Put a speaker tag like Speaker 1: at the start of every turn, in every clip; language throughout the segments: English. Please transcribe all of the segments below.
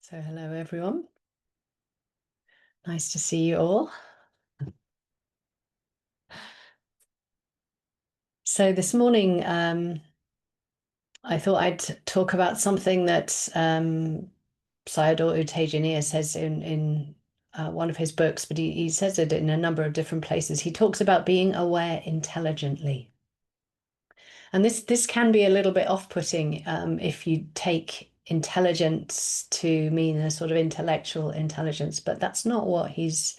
Speaker 1: So hello everyone. Nice to see you all. So this morning, I thought I'd talk about something that Sayadaw U Tejaniya says in one of his books, but he says it in a number of different places. He talks about being aware intelligently. And this can be a little bit off-putting if you take intelligence to mean a sort of intellectual intelligence, but that's not what he's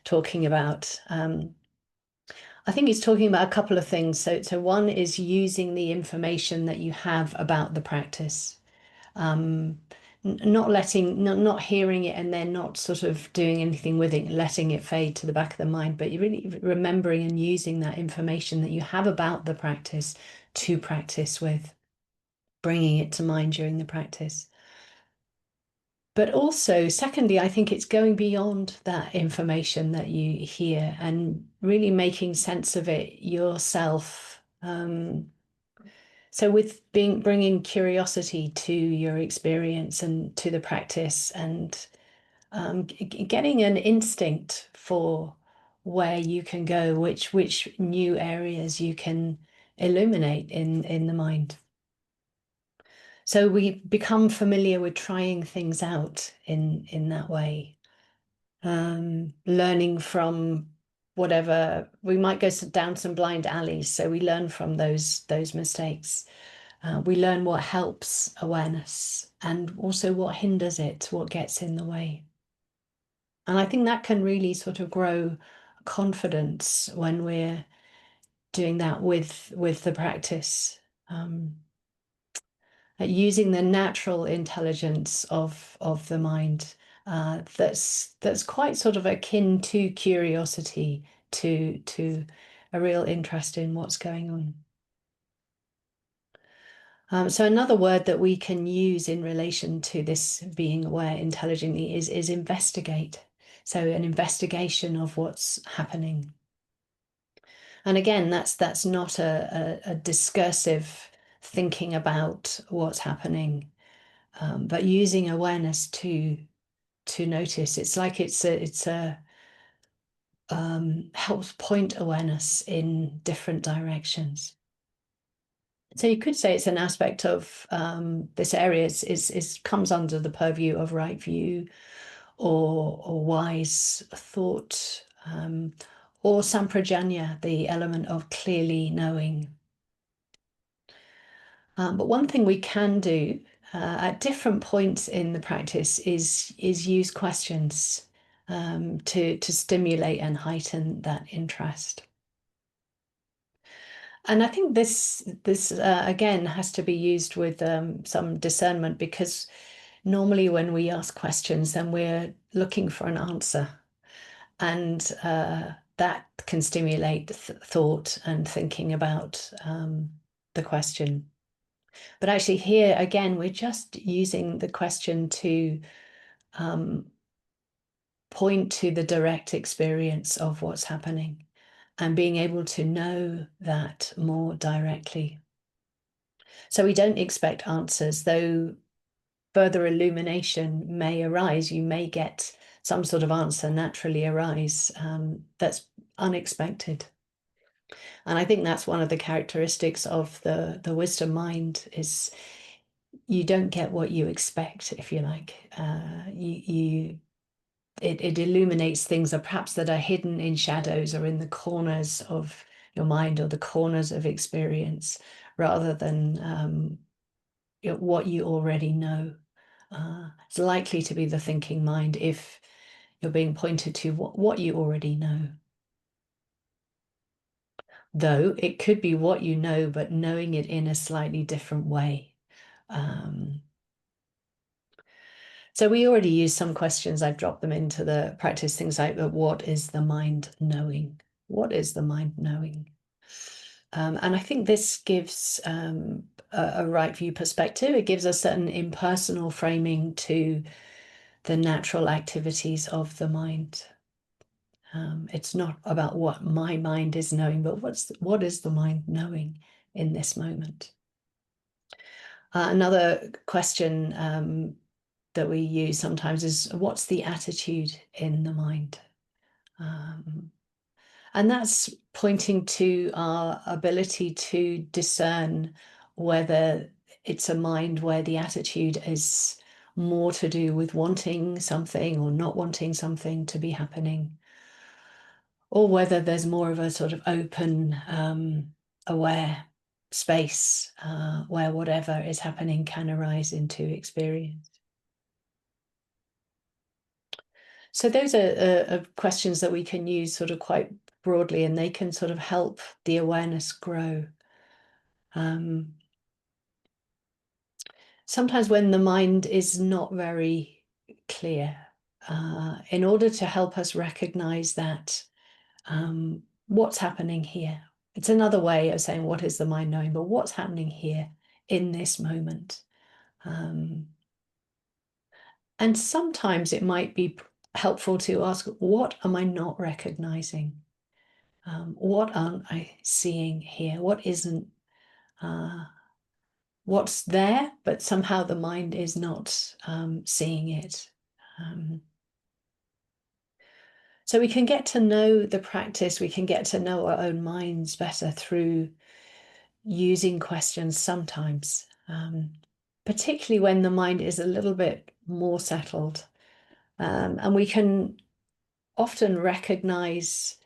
Speaker 1: talking about. I think he's talking about a couple of things. So one is using the information that you have about the practice, not hearing it and then not sort of doing anything with it, letting it fade to the back of the mind, but you're really remembering and using that information that you have about the practice to practice with, bringing it to mind during the practice. But also, secondly, I think it's going beyond that information that you hear and really making sense of it yourself. So with bringing curiosity to your experience and to the practice and getting an instinct for where you can go, which new areas you can illuminate in the mind. So we become familiar with trying things out in that way, learning from whatever. We might go down some blind alleys, so we learn from those mistakes. We learn what helps awareness and also what hinders it, what gets in the way. And I think that can really sort of grow confidence when we're doing that with the practice. Using the natural intelligence of the mind, that's quite sort of akin to curiosity, to a real interest in what's going on. So another word that we can use in relation to this being aware intelligently is investigate. So an investigation of what's happening. And again, that's not a discursive thinking about what's happening, but using awareness to notice. It's like it's a helps point awareness in different directions. So you could say it's an aspect of this area is comes under the purview of right view or wise thought, or samprajanya, the element of clearly knowing. But one thing we can do at different points in the practice is use questions to stimulate and heighten that interest. And I think this again has to be used with some discernment, because normally when we ask questions, then we're looking for an answer, and that can stimulate thought and thinking about the question. But actually here, again, we're just using the question to point to the direct experience of what's happening and being able to know that more directly. So we don't expect answers, though further illumination may arise. You may get some sort of answer naturally arise that's unexpected. And I think that's one of the characteristics of the wisdom mind is you don't get what you expect, if you like. It illuminates things that perhaps that are hidden in shadows or in the corners of your mind or the corners of experience, rather than what you already know. It's likely to be the thinking mind if you're being pointed to what you already know. Though it could be what you know, but knowing it in a slightly different way. So we already used some questions. I've dropped them into the practice, things like, what is the mind knowing? What is the mind knowing? And I think this gives a right view perspective. It gives a certain impersonal framing to the natural activities of the mind. It's not about what my mind is knowing, but what is the mind knowing in this moment? Another question that we use sometimes is what's the attitude in the mind? And that's pointing to our ability to discern whether it's a mind where the attitude is more to do with wanting something or not wanting something to be happening, or whether there's more of a sort of open, aware space where whatever is happening can arise into experience. So those are questions that we can use sort of quite broadly, and they can sort of help the awareness grow. Sometimes when the mind is not very clear, in order to help us recognize that what's happening here. It's another way of saying what is the mind knowing, but what's happening here in this moment. And sometimes it might be helpful to ask, what am I not recognizing? What aren't I seeing here? What isn't, what's there, but somehow the mind is not seeing it. So we can get to know the practice, we can get to know our own minds better through using questions sometimes, particularly when the mind is a little bit more settled. And we can often recognize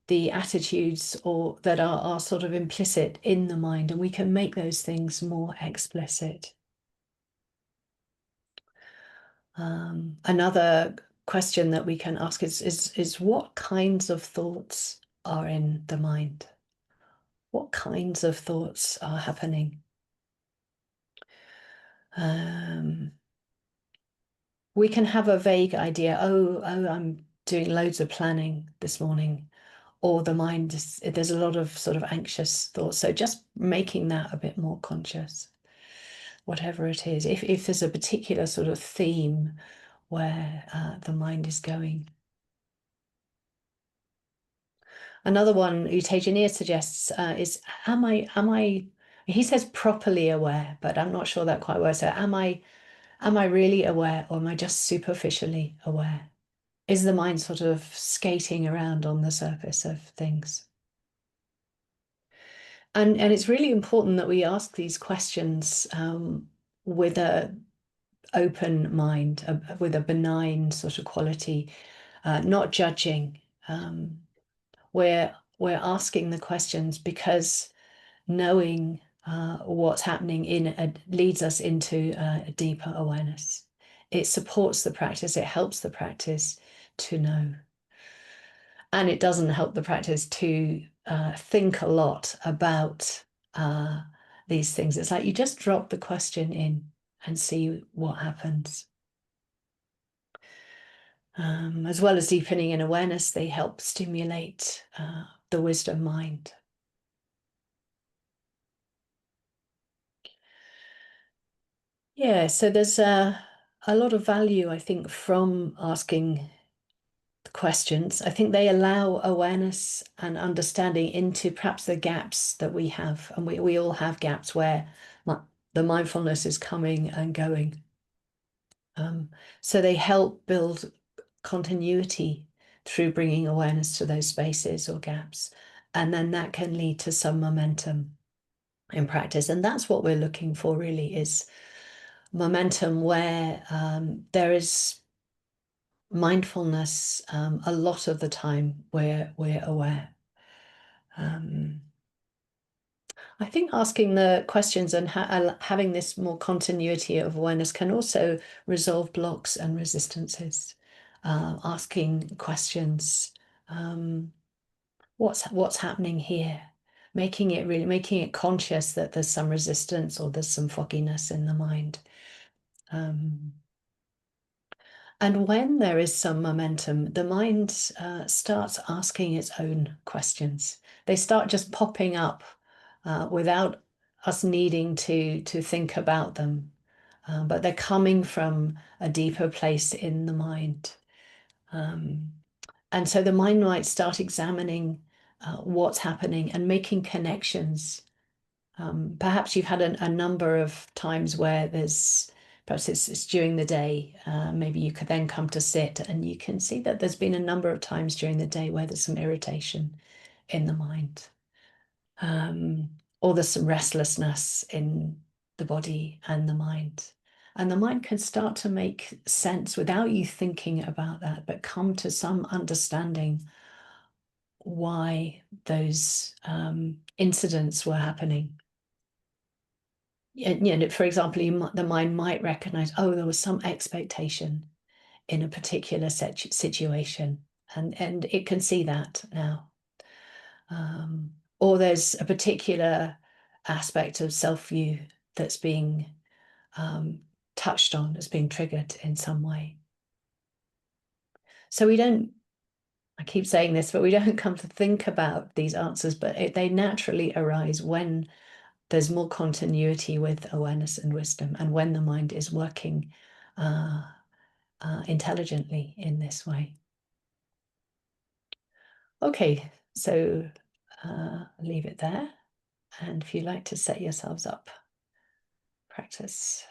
Speaker 1: the attitudes or that are sort of implicit in the mind, and we can make those things more explicit. Another question that we can ask is what kinds of thoughts are in the mind? What kinds of thoughts are happening? We can have a vague idea, oh, I'm doing loads of planning this morning, or the mind there's a lot of sort of anxious thoughts. So just making that a bit more conscious, whatever it is. If there's a particular sort of theme where the mind is going. Another one U Tejaniya suggests is, am I, he says properly aware, but I'm not sure that quite works. So am I really aware, or am I just superficially aware? Is the mind sort of skating around on the surface of things? And it's really important that we ask these questions with a open mind, with a benign sort of quality, not judging. We're asking the questions because knowing what's happening leads us into a deeper awareness. It supports the practice, it helps the practice to know. And it doesn't help the practice to think a lot about these things. It's like you just drop the question in and see what happens. As well as deepening in awareness, they help stimulate the wisdom mind. Yeah, so there's a lot of value, I think, from asking the questions. I think they allow awareness and understanding into perhaps the gaps that we have. And we all have gaps where the mindfulness is coming and going. So they help build continuity through bringing awareness to those spaces or gaps. And then that can lead to some momentum in practice. And that's what we're looking for, really, is momentum where there is mindfulness a lot of the time where we're aware. I think asking the questions and having this more continuity of awareness can also resolve blocks and resistances. Asking questions, what's happening here? Making it conscious that there's some resistance or there's some fogginess in the mind. And when there is some momentum, the mind starts asking its own questions. They start just popping up without us needing to think about them. But they're coming from a deeper place in the mind. And so the mind might start examining what's happening and making connections. Perhaps you've had a number of times where there's perhaps it's during the day. Maybe you could then come to sit, and you can see that there's been a number of times during the day where there's some irritation in the mind, or there's some restlessness in the body and the mind. And the mind can start to make sense without you thinking about that, but come to some understanding why those incidents were happening. For example, the mind might recognize, oh, there was some expectation in a particular situation, and it can see that now. Or there's a particular aspect of self-view that's being touched on, that's being triggered in some way. So I keep saying this, but we don't come to think about these answers, but they naturally arise when there's more continuity with awareness and wisdom, and when the mind is working intelligently in this way. Okay, so leave it there. And if you like to set yourselves up, practice.